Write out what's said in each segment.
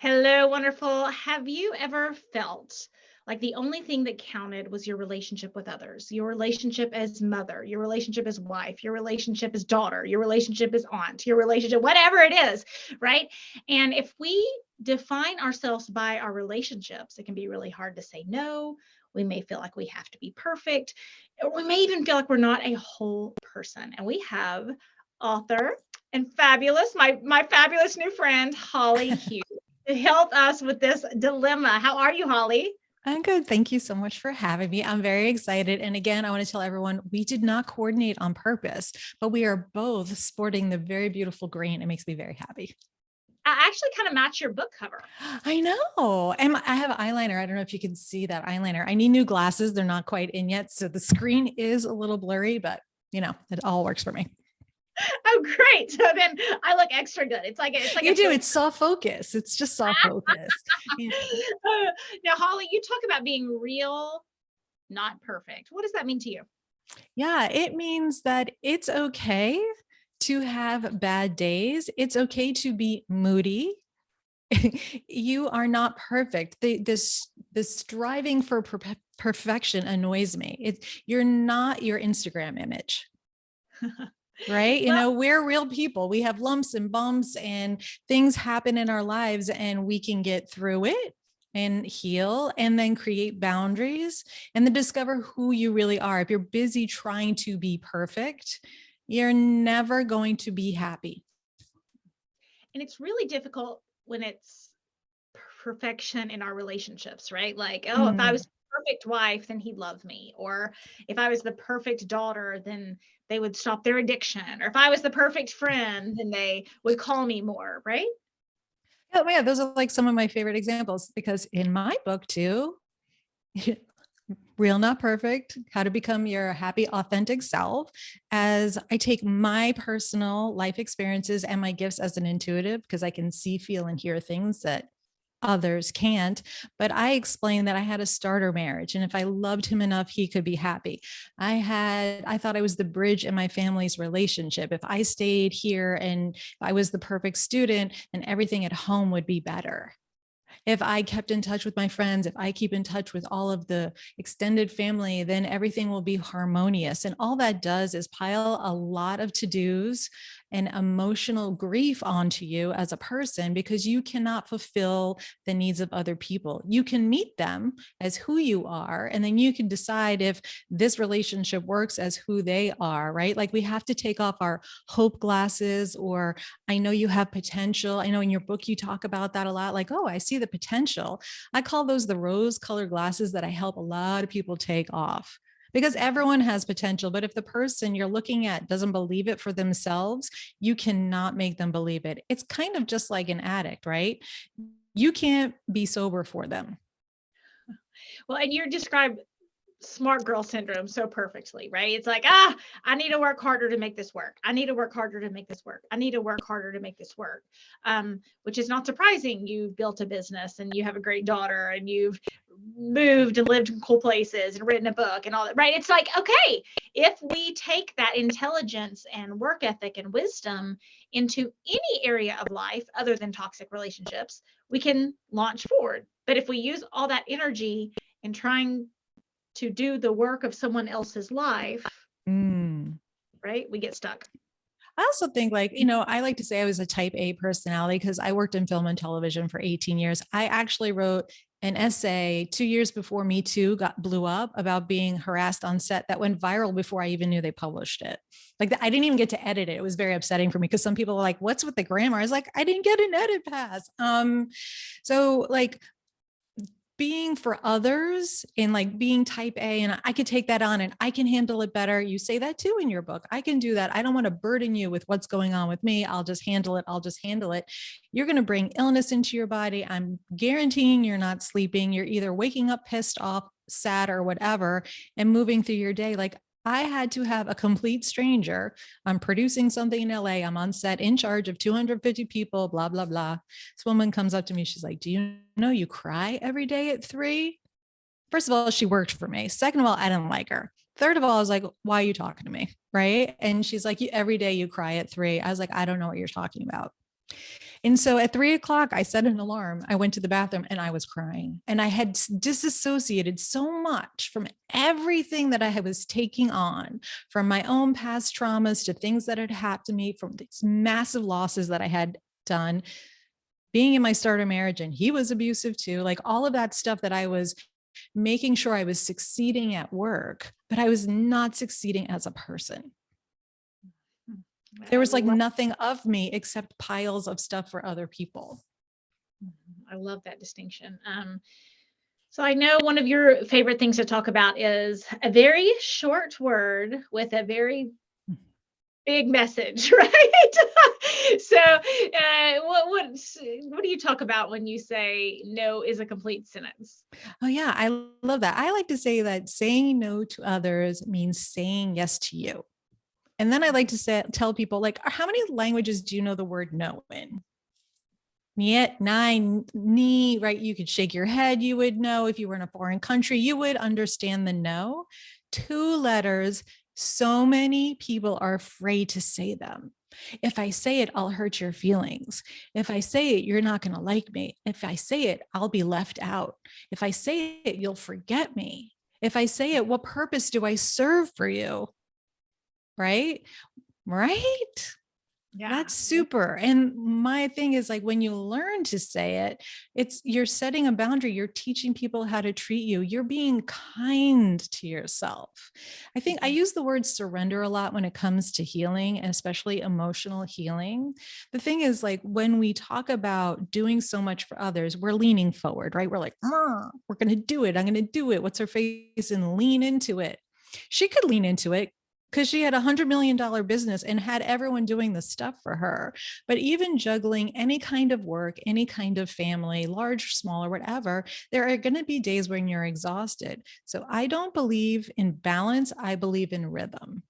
Hello, wonderful. Have you ever felt like the only thing that counted was your relationship with others, your relationship as mother, your relationship as wife, your relationship as daughter, your relationship as aunt, your relationship, whatever it is, right? And if we define ourselves by our relationships, it can be really hard to say no. We may feel like we have to be perfect, or we may even feel like we're not a whole person. And we have author and fabulous, my fabulous new friend, Holly Hughes, to help us with this dilemma. How are you, Holly? I'm good. Thank you so much for having me. I'm very excited. And again, I want to tell everyone we did not coordinate on purpose, but we are both sporting the very beautiful green. It makes me very happy. I actually kind of match your book cover. I know. And I have eyeliner. I don't know if you can see that eyeliner. I need new glasses. They're not quite in yet. So the screen is a little blurry, but it all works for me. Oh, great. So then I look extra good. It's like You a do. filter. It's soft focus. It's just soft focus. Yeah. Now, Holly, you talk about being real, not perfect. What does that mean to you? Yeah, it means that it's okay to have bad days. It's okay to be moody. You are not perfect. This striving for perfection annoys me. You're not your Instagram image, right? Well, We're real people. We have lumps and bumps and things happen in our lives, and we can get through it and heal and then create boundaries and then discover who you really are. If you're busy trying to be perfect, you're never going to be happy. and it's really difficult when it's perfection in our relationships, right? Like, oh, if I was Mm. the perfect wife, then he'd love me. Or if I was the perfect daughter, then they would stop their addiction. Or if I was the perfect friend, then they would call me more, right? Yeah, those are like some of my favorite examples because in my book too, Real Not Perfect, How to Become Your Happy, Authentic Self, as I take my personal life experiences and my gifts as an intuitive, because I can see, feel, and hear things that others can't. But I explained that I had a starter marriage. And if I loved him enough, he could be happy. I thought I was the bridge in my family's relationship. If I stayed here and I was the perfect student, then everything at home would be better. If I kept in touch with my friends, if I keep in touch with all of the extended family, then everything will be harmonious. And all that does is pile a lot of to dos and emotional grief onto you as a person because you cannot fulfill the needs of other people. You can meet them as who you are, and then you can decide if this relationship works as who they are, right? Like we have to take off our hope glasses, or I know you have potential. I know in your book you talk about that a lot, like, oh, I see the potential. I call those the rose colored glasses that I help a lot of people take off because everyone has potential. But if the person you're looking at doesn't believe it for themselves, you cannot make them believe it. It's kind of just like an addict, right? You can't be sober for them. Well, and you describe smart girl syndrome so perfectly, right? It's like, I need to work harder to make this work. I need to work harder to make this work. I need to work harder to make this work. Which is not surprising. You've built a business and you have a great daughter and you've moved and lived in cool places and written a book and all that, right? It's like, okay, if we take that intelligence and work ethic and wisdom into any area of life other than toxic relationships, we can launch forward. But if we use all that energy in trying to do the work of someone else's life, Mm. right? We get stuck. I also think, like, I like to say I was a type A personality because I worked in film and television for 18 years. I actually wrote an essay 2 years before Me Too blew up about being harassed on set that went viral before I even knew they published it. Like, I didn't even get to edit it. It was very upsetting for me because some people were like, what's with the grammar? I was like, I didn't get an edit pass. So like being for others and like being type A, and I could take that on and I can handle it better. You say that too in your book. I can do that. I don't want to burden you with what's going on with me. I'll just handle it. I'll just handle it. You're going to bring illness into your body. I'm guaranteeing you're not sleeping. You're either waking up pissed off, sad, or whatever, and moving through your day. Like, I had to have a complete stranger. I'm producing something in LA. I'm on set in charge of 250 people, blah, blah, blah. This woman comes up to me. She's like, do you know you cry every day at 3? First of all, she worked for me. Second of all, I didn't like her. Third of all, I was like, why are you talking to me? Right. And she's like, every day you cry at 3. I was like, I don't know what you're talking about. And so at 3 o'clock, I set an alarm. I went to the bathroom and I was crying. And I had disassociated so much from everything that I was taking on, from my own past traumas to things that had happened to me, from these massive losses that I had done, being in my starter marriage, and he was abusive too, like all of that stuff that I was making sure I was succeeding at work, but I was not succeeding as a person. There I was like love, nothing of me except piles of stuff for other people. I love that distinction. So I know one of your favorite things to talk about is a very short word with a very big message, right? So, what do you talk about when you say no is a complete sentence? Oh, yeah. I love that. I like to say that saying no to others means saying yes to you. And then I like to tell people, like, how many languages do you know the word no in? Niet, nine, ni, right? You could shake your head. You would know. If you were in a foreign country, you would understand the no. 2 letters. So many people are afraid to say them. If I say it, I'll hurt your feelings. If I say it, you're not going to like me. If I say it, I'll be left out. If I say it, you'll forget me. If I say it, what purpose do I serve for you? Right? Right? Yeah. That's super. And my thing is, like, when you learn to say it, you're setting a boundary. You're teaching people how to treat you. You're being kind to yourself. I think I use the word surrender a lot when it comes to healing, and especially emotional healing. The thing is, like, when we talk about doing so much for others, we're leaning forward, right? We're like, we're going to do it. I'm going to do it. What's her face? And lean into it. She could lean into it because she had $100 million business and had everyone doing the stuff for her. But even juggling any kind of work, any kind of family, large, small, or whatever, there are going to be days when you're exhausted. So I don't believe in balance. I believe in rhythm.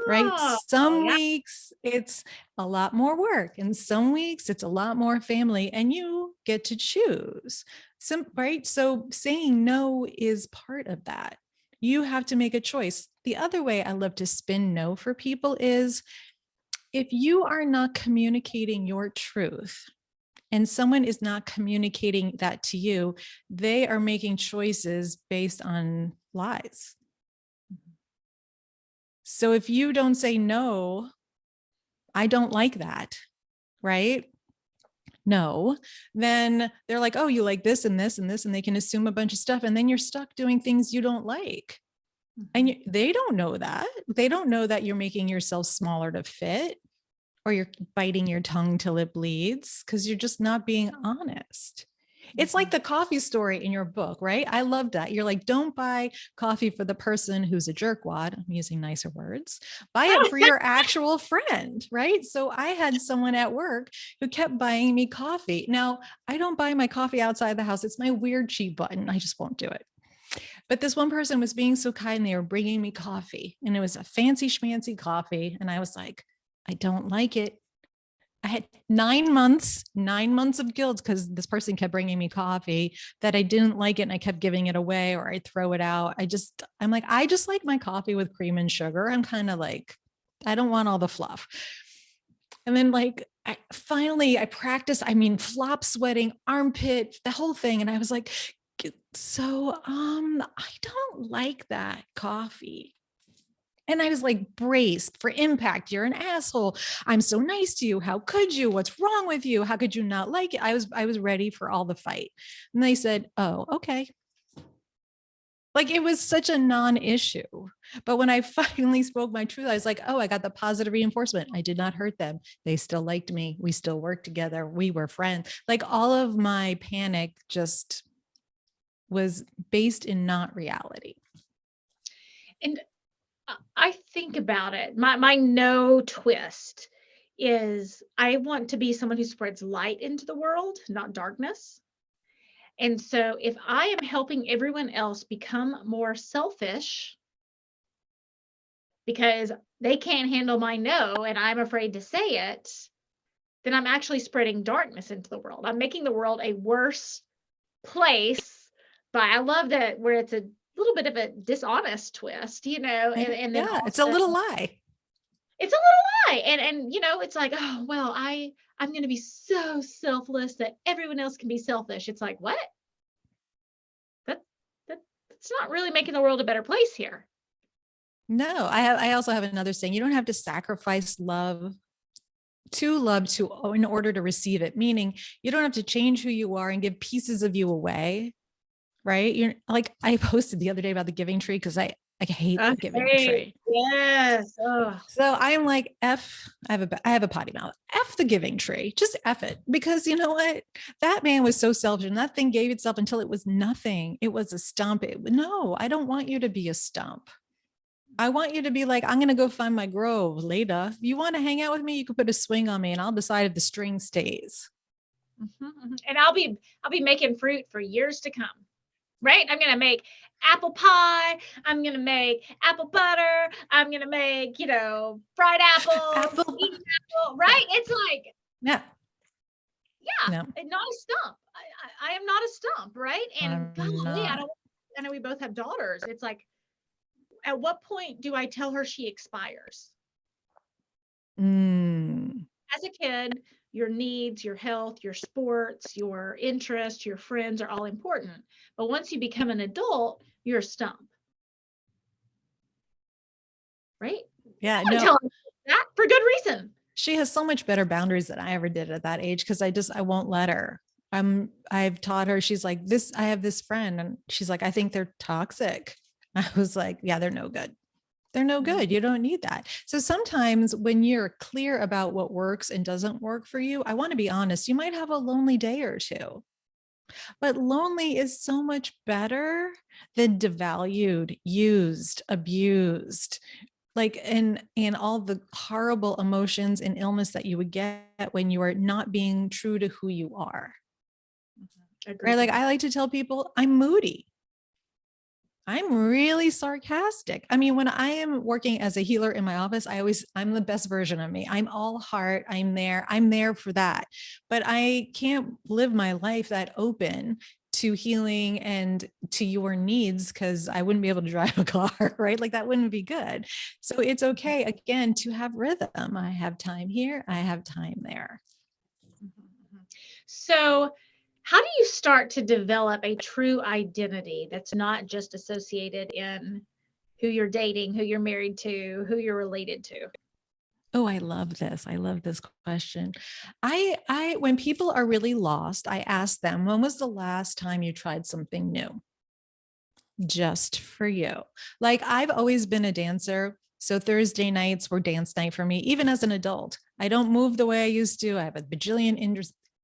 Right? Oh, Some yeah. weeks it's a lot more work, and some weeks it's a lot more family, and you get to choose. Right? So saying no is part of that. You have to make a choice. The other way I love to spin no for people is, if you are not communicating your truth and someone is not communicating that to you, they are making choices based on lies. So if you don't say no, I don't like that, right? No, then they're like, oh, you like this and this and this, and they can assume a bunch of stuff. And then you're stuck doing things you don't like. And they don't know that. They don't know that you're making yourself smaller to fit, or you're biting your tongue till it bleeds, because you're just not being honest. It's like the coffee story in your book, right? I love that. You're like, don't buy coffee for the person who's a jerkwad. I'm using nicer words. Buy it for your actual friend, right? So I had someone at work who kept buying me coffee. Now, I don't buy my coffee outside the house. It's my weird cheat button. I just won't do it. But this one person was being so kind. They were bringing me coffee, and it was a fancy schmancy coffee. And I was like, I don't like it. I had 9 months of guilt because this person kept bringing me coffee that I didn't like it, and I kept giving it away, or I'd throw it out. I'm like, I just like my coffee with cream and sugar. I'm kind of like, I don't want all the fluff. And then, like, I practiced, flop sweating, armpit, the whole thing. And I was like, so I don't like that coffee. And I was like, braced for impact. You're an asshole. I'm so nice to you. How could you? What's wrong with you? How could you not like it? I was ready for all the fight. And they said, oh, okay. Like, it was such a non-issue. But when I finally spoke my truth, I was like, oh, I got the positive reinforcement. I did not hurt them. They still liked me. We still worked together. We were friends. Like, all of my panic just was based in not reality. And I think about it. My no twist is I want to be someone who spreads light into the world, not darkness. And so if I am helping everyone else become more selfish because they can't handle my no and I'm afraid to say it, then I'm actually spreading darkness into the world. I'm making the world a worse place. But I love that where it's a little bit of a dishonest twist, and then Yeah, it's a also little lie. It's a little lie. And it's like, oh, well, I'm going to be so selfless that everyone else can be selfish. It's like, what? That, that's not really making the world a better place here. No, I also have another saying. You don't have to sacrifice love to in order to receive it, meaning you don't have to change who you are and give pieces of you away, right? You're like, I posted the other day about the giving tree because I hate the giving Okay. tree. Yes. Oh. So I'm like, I have a potty mouth. F the giving tree. Just F it. Because you know what? That man was so selfish and that thing gave itself until it was nothing. It was a stump. No, I don't want you to be a stump. I want you to be like, I'm going to go find my grove later. If you want to hang out with me, you can put a swing on me and I'll decide if the string stays. And I'll be making fruit for years to come. Right? I'm going to make apple pie. I'm going to make apple butter. I'm going to make, fried apples, Apple. eating apple, right? It's like, Yeah. yeah, No, not a stump. I am not a stump, right? And I'm golly, not. I know we both have daughters. It's like, at what point do I tell her she expires? Mm. As a kid, your needs, your health, your sports, your interests, your friends are all important. But once you become an adult, you're a stump, right? Yeah, I no, tell her that for good reason. she has so much better boundaries than I ever did at that age because I won't let her. I've taught her, she's like, I have this friend, and she's like, I think they're toxic. I was like, yeah, they're no good. They're no good. You don't need that. So sometimes when you're clear about what works and doesn't work for you, I want to be honest, you might have a lonely day or two, but lonely is so much better than devalued, used, abused, like and all the horrible emotions and illness that you would get when you are not being true to who you are. Right? Like, I like to tell people I'm moody. I'm really sarcastic. I mean, when I am working as a healer in my office, I'm the best version of me. I'm all heart. I'm there for that. But I can't live my life that open to healing and to your needs because I wouldn't be able to drive a car, right? Like, that wouldn't be good. So it's okay, again, to have rhythm. I have time here, I have time there. So, how do you start to develop a true identity that's not just associated in who you're dating, who you're married to, who you're related to? Oh, I love this. I love this question. When people are really lost, I ask them, when was the last time you tried something new? Just for you. Like, I've always been a dancer. So Thursday nights were dance night for me, even as an adult. I don't move the way I used to. I have a bajillion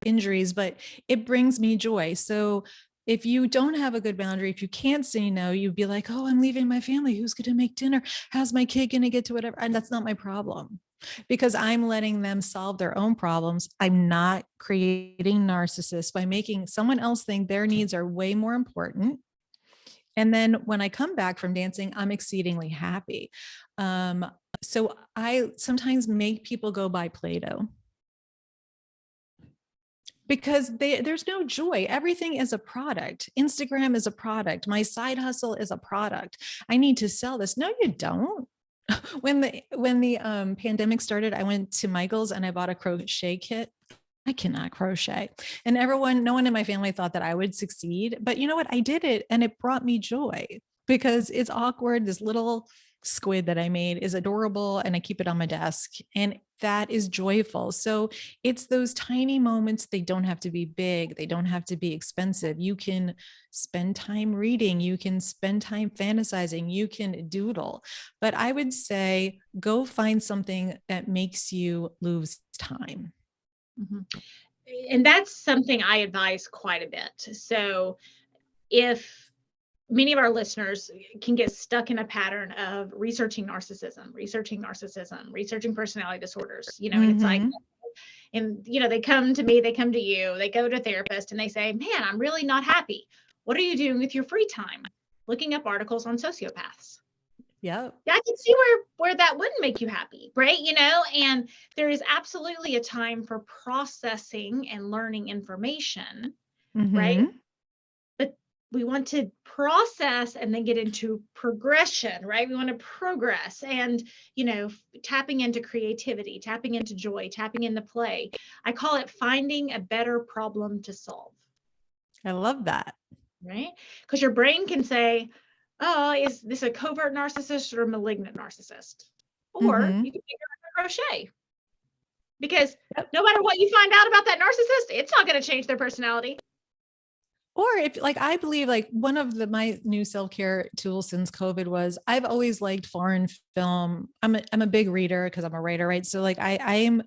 injuries, but it brings me joy. So if you don't have a good boundary, if you can't say no, you'd be like, oh, I'm leaving my family. Who's going to make dinner? How's my kid going to get to whatever? And that's not my problem because I'm letting them solve their own problems. I'm not creating narcissists by making someone else think their needs are way more important. And then when I come back from dancing, I'm exceedingly happy. So I sometimes make people go buy Play-Doh because there's no joy. Everything is a product. Instagram is a product. My side hustle is a product. I need to sell this. No, you don't. When the pandemic started, I went to Michael's and I bought a crochet kit. I cannot crochet. And no one in my family thought that I would succeed. But you know what? I did it and it brought me joy because it's awkward. This little squid that I made is adorable and I keep it on my desk and that is joyful. So it's those tiny moments. They don't have to be big. They don't have to be expensive. You can spend time reading. You can spend time fantasizing. You can doodle. But I would say go find something that makes you lose time. Mm-hmm. And that's something I advise quite a bit. So if many of our listeners can get stuck in a pattern of researching narcissism, researching personality disorders, and it's like, and they come to me, they come to you, they go to a therapist and they say, man, I'm really not happy. What are you doing with your free time? Looking up articles on sociopaths. Yeah. I can see where that wouldn't make you happy, right? And there is absolutely a time for processing and learning information, right? Mm-hmm. But we want to process and then get into progression, right? We want to progress and, tapping into creativity, tapping into joy, tapping into play. I call it finding a better problem to solve, I love that. right? Because your brain can say, oh, is this a covert narcissist or a malignant narcissist? Or Mm-hmm. you can figure out crochet. Because Yep. no matter what you find out about that narcissist, it's not going to change their personality. Or if like, I believe like one of my new self-care tools since COVID was I've always liked foreign film. I'm a big reader because I'm a writer, right? So like I am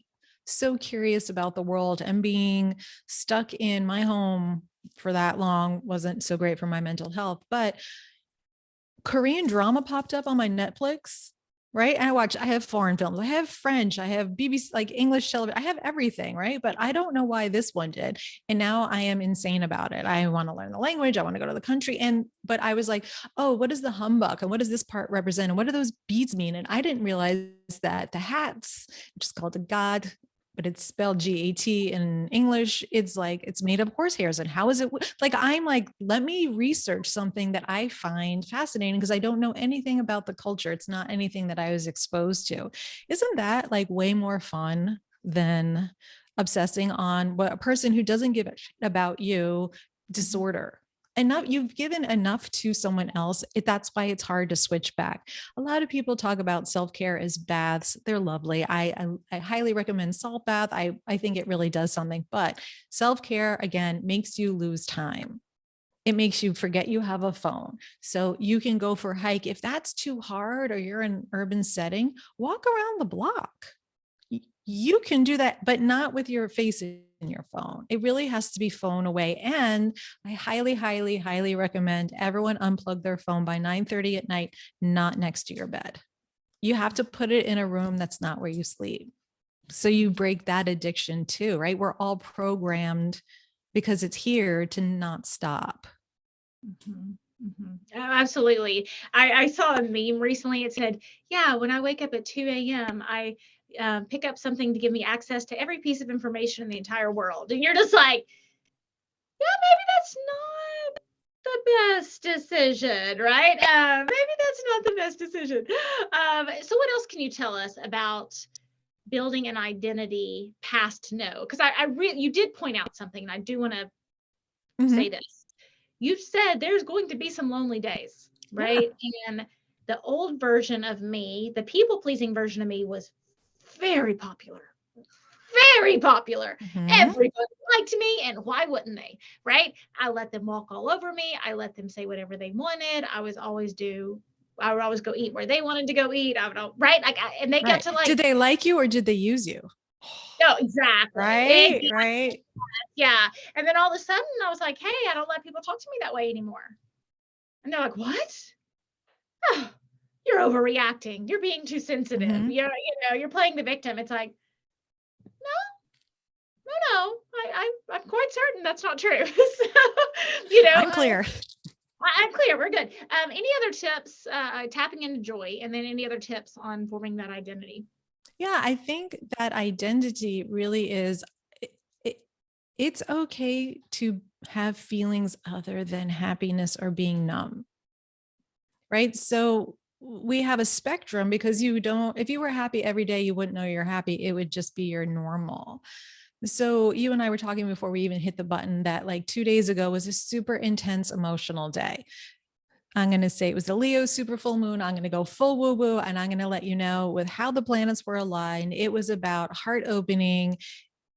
so curious about the world, and being stuck in my home for that long wasn't so great for my mental health. But Korean drama popped up on my Netflix, right? And I have foreign films, I have French, I have BBC, like English television, I have everything, right? But I don't know why this one did. And now I am insane about it. I want to learn the language, I want to go to the country. But I was like, oh, what is the humbug? And what does this part represent? And what do those beads mean? And I didn't realize that the hats, which is called a god, but it's spelled GAT in English. It's like, it's made of horse hairs. And how is it? Like, I'm like, let me research something that I find fascinating because I don't know anything about the culture. It's not anything that I was exposed to. Isn't that like way more fun than obsessing on what a person who doesn't give a shit about you disorder? Enough, you've given enough to someone else. That's why it's hard to switch back. A lot of people talk about self-care as baths. They're lovely. I highly recommend salt bath. I think it really does something. But self-care, again, makes you lose time. It makes you forget you have a phone. So you can go for a hike. If that's too hard or you're in an urban setting, walk around the block. You can do that, but not with your face in your phone. It really has to be phone away. And I highly, highly, highly recommend everyone unplug their phone by 9:30 at night, not next to your bed. You have to put it in a room that's not where you sleep. So you break that addiction too, right? We're all programmed because it's here to not stop. Mm-hmm. Mm-hmm. Oh, absolutely. I saw a meme recently. It said, yeah, when I wake up at 2 a.m., I pick up something to give me access to every piece of information in the entire world. And you're just like, yeah, maybe that's not the best decision, right? Maybe that's not the best decision. So what else can you tell us about building an identity past no? Because I really, you did point out something, and I do want to say Mm-hmm. this. You've said there's going to be some lonely days, Yeah. right? And the old version of me, the people pleasing version of me, was very popular. Very popular. Mm-hmm. Everybody liked me, and why wouldn't they? Right? I let them walk all over me. I let them say whatever they wanted. I would always go eat where they wanted to go eat. I would, right? Like, and they got Right. to like, Did they like you or did they use you? no, exactly. Right. Right. Yeah. And then all of a sudden, I was like, hey, I don't let people talk to me that way anymore. And they're like, what? Oh, you're overreacting. You're being too sensitive. Mm-hmm. You're playing the victim. It's like, no, I'm quite certain that's not true. So, I'm clear. I'm clear. We're good. Any other tips, tapping into joy, and then any other tips on forming that identity? Yeah, I think that identity really is it, it's okay to have feelings other than happiness or being numb, right? So we have a spectrum because if you were happy every day, you wouldn't know you're happy. It would just be your normal. So you and I were talking before we even hit the button that like 2 days ago was a super intense emotional day. I'm going to say it was the Leo super full moon. I'm going to go full woo woo. And I'm going to let you know with how the planets were aligned. It was about heart opening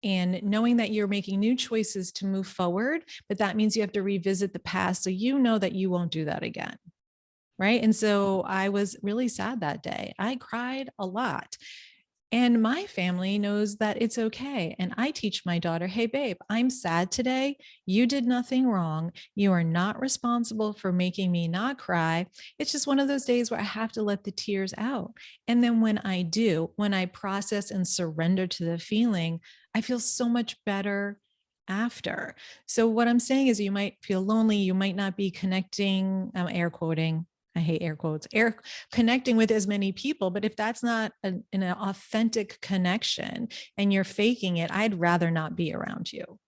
and knowing that you're making new choices to move forward. But that means you have to revisit the past. So you know that you won't do that again. Right. And so I was really sad that day. I cried a lot. And my family knows that it's okay. And I teach my daughter, hey, babe, I'm sad today. You did nothing wrong. You are not responsible for making me not cry. It's just one of those days where I have to let the tears out. And then when I do, when I process and surrender to the feeling, I feel so much better after. So what I'm saying is you might feel lonely. You might not be connecting, I'm air quoting, I hate air quotes, connecting with as many people. But if that's not an authentic connection and you're faking it, I'd rather not be around you.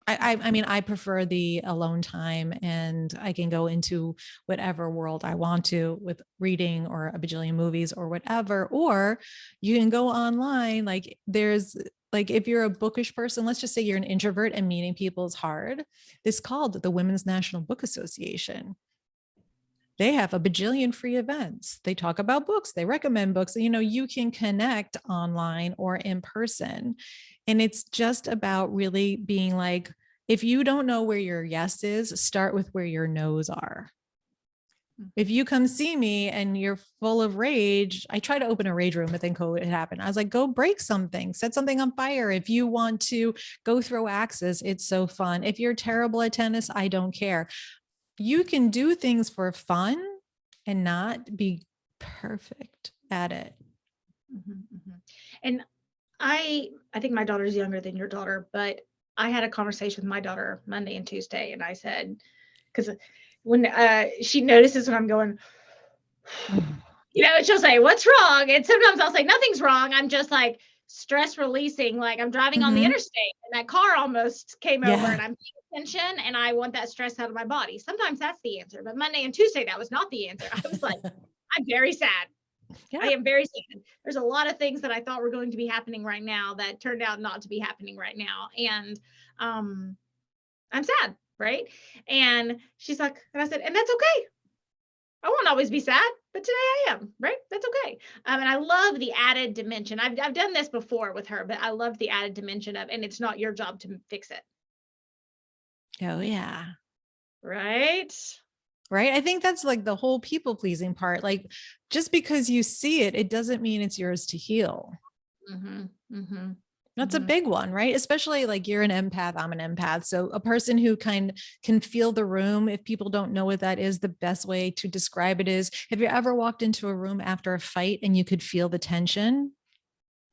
I mean, I prefer the alone time, and I can go into whatever world I want to with reading or a bajillion movies or whatever. Or you can go online. Like there's like, if you're a bookish person, let's just say you're an introvert and meeting people is hard. This is called the Women's National Book Association. They have a bajillion free events. They talk about books. They recommend books. You know, you can connect online or in person. And it's just about really being like, if you don't know where your yes is, start with where your no's are. If you come see me and you're full of rage, I try to open a rage room, but then COVID happened. I was like, go break something, set something on fire. If you want to go throw axes, it's so fun. If you're terrible at tennis, I don't care. You can do things for fun and not be perfect at it. And I think my daughter's younger than your daughter, but I had a conversation with my daughter Monday and Tuesday, and I said, because when she notices when I'm going, she'll say, "What's wrong?" And sometimes I'll say, "Nothing's wrong. I'm just like stress releasing. Like I'm driving on the interstate, and that car almost came over, and I'm paying attention, and I want that stress out of my body." Sometimes that's the answer, but Monday and Tuesday that was not the answer. I was like, "I'm very sad." Yeah. I am very sad. There's a lot of things that I thought were going to be happening right now that turned out not to be happening right now. And I'm sad, right? And she's like, and I said, and that's okay. I won't always be sad, but today I am, right? That's okay. And I love the added dimension. I've done this before with her, but I love the added dimension of, and it's not your job to fix it. Oh, yeah. Right? Right. I think that's like the whole people pleasing part. Like just because you see it, it doesn't mean it's yours to heal. That's a big one, right? Especially like you're an empath, I'm an empath. So a person who can feel the room. If people don't know what that is, the best way to describe it is, have you ever walked into a room after a fight and you could feel the tension?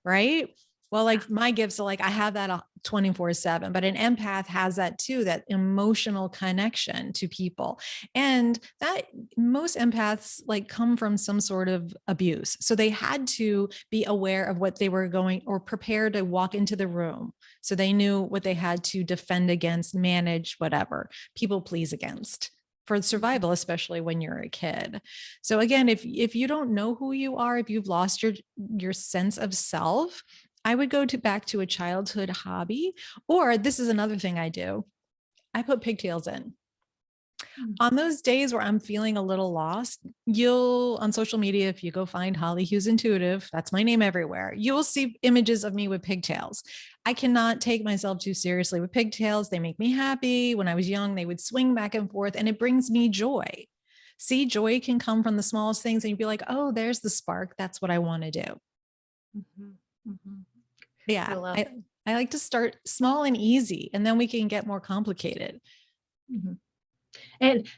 Right. Well, like my gifts are like, I have that 24/7, but an empath has that too, that emotional connection to people. And that most empaths like come from some sort of abuse. So they had to be aware of what they were going or prepare to walk into the room. So they knew what they had to defend against, manage, whatever, people please against for survival, especially when you're a kid. So again, if you don't know who you are, if you've lost your sense of self, I would go back to a childhood hobby, or this is another thing I do. I put pigtails in. On those days where I'm feeling a little lost, you'll on social media, if you go find Holly Hughes Intuitive, that's my name everywhere, you will see images of me with pigtails. I cannot take myself too seriously with pigtails. They make me happy. When I was young, they would swing back and forth, and it brings me joy. See, joy can come from the smallest things, and you'd be like, oh, there's the spark. That's what I want to do. Yeah, I like to start small and easy, and then we can get more complicated. And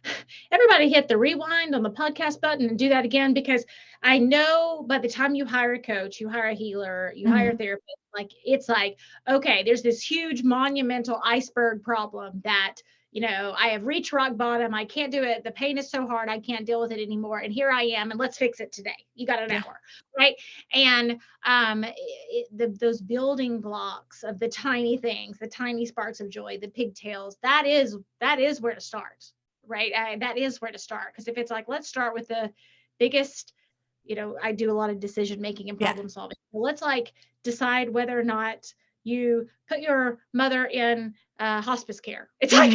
everybody hit the rewind on the podcast button and do that again, because I know by the time you hire a coach, you hire a healer, you hire a therapist, like it's like, okay, there's this huge monumental iceberg problem that, I have reached rock bottom. I can't do it. The pain is so hard. I can't deal with it anymore. And here I am, and let's fix it today. You got an hour, right? And those building blocks of the tiny things, the tiny sparks of joy, the pigtails, that is where to start, right? That is where to start. Because if it's like, let's start with the biggest, I do a lot of decision making and problem solving. So let's like decide whether or not you put your mother in hospice care. It's like,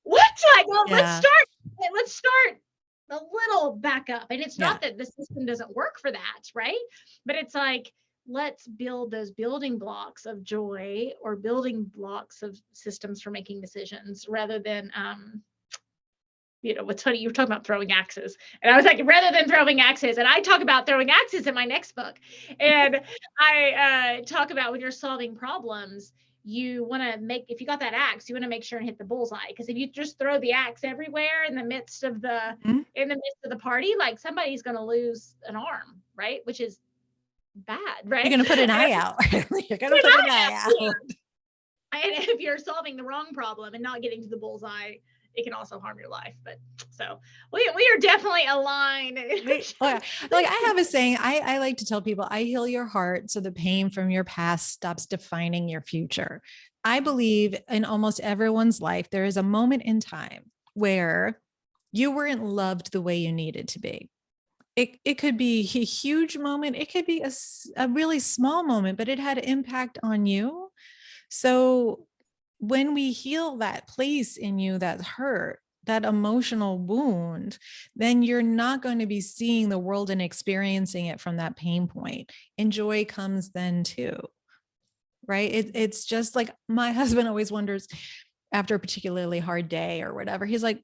what? Like, well, let's start a little back up. And it's not that the system doesn't work for that, right? But it's like, let's build those building blocks of joy or building blocks of systems for making decisions, rather than what's funny, you were talking about throwing axes, and I was like, rather than throwing axes, and I talk about throwing axes in my next book. And I talk about when you're solving problems, you want to if you got that axe, you want to make sure and hit the bullseye. Because if you just throw the axe everywhere in the midst of the party, like somebody's going to lose an arm, right? Which is bad, right? You're going to put an eye out. You're going to put an eye out. And if you're solving the wrong problem and not getting to the bullseye, it can also harm your life. But so we are definitely aligned. Like I have a saying, I like to tell people, I heal your heart so the pain from your past stops defining your future. I believe in almost everyone's life, there is a moment in time where you weren't loved the way you needed to be. It could be a huge moment. It could be a really small moment, but it had an impact on you. So when we heal that place in you that's hurt, that emotional wound, then you're not going to be seeing the world and experiencing it from that pain point. And joy comes then too, right? It's just like my husband always wonders after a particularly hard day or whatever. He's like,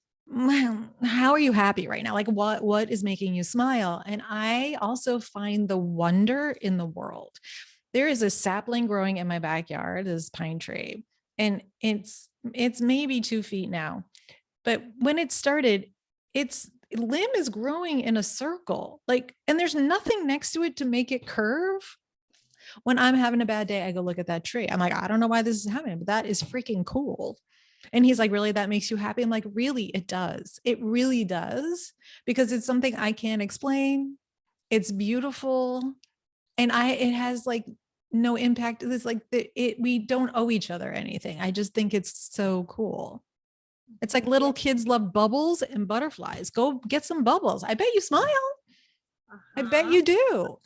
how are you happy right now? Like what is making you smile? And I also find the wonder in the world. There is a sapling growing in my backyard, this pine tree, and it's maybe 2 feet now. But when it started, its limb is growing in a circle, like, and there's nothing next to it to make it curve. When I'm having a bad day, I go look at that tree. I'm like, I don't know why this is happening, but that is freaking cool. And he's like, really, that makes you happy? I'm like, really, it does. It really does, because it's something I can't explain. It's beautiful. And it has like no impact. It's like we don't owe each other anything. I just think it's so cool. It's like little kids love bubbles and butterflies. Go get some bubbles. I bet you smile. I bet you do.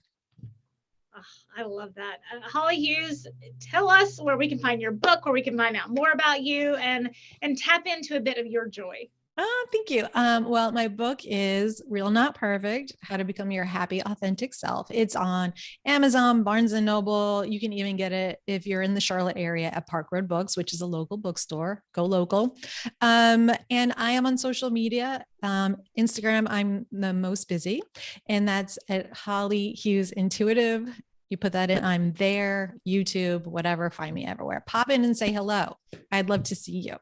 Oh, I love that. Holly Hughes, tell us where we can find your book, where we can find out more about you and tap into a bit of your joy. Oh, thank you. Well, my book is Real Not Perfect, How to Become Your Happy Authentic Self. It's on Amazon, Barnes and Noble. You can even get it if you're in the Charlotte area at Park Road Books, which is a local bookstore. Go local. And I am on social media. Instagram, I'm the most busy, and that's at Holly Hughes Intuitive. You put that in, I'm there. YouTube, whatever, find me everywhere. Pop in and say hello. I'd love to see you.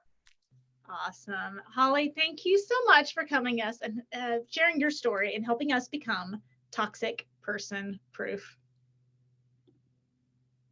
Awesome. Holly, thank you so much for coming us and sharing your story and helping us become toxic person proof.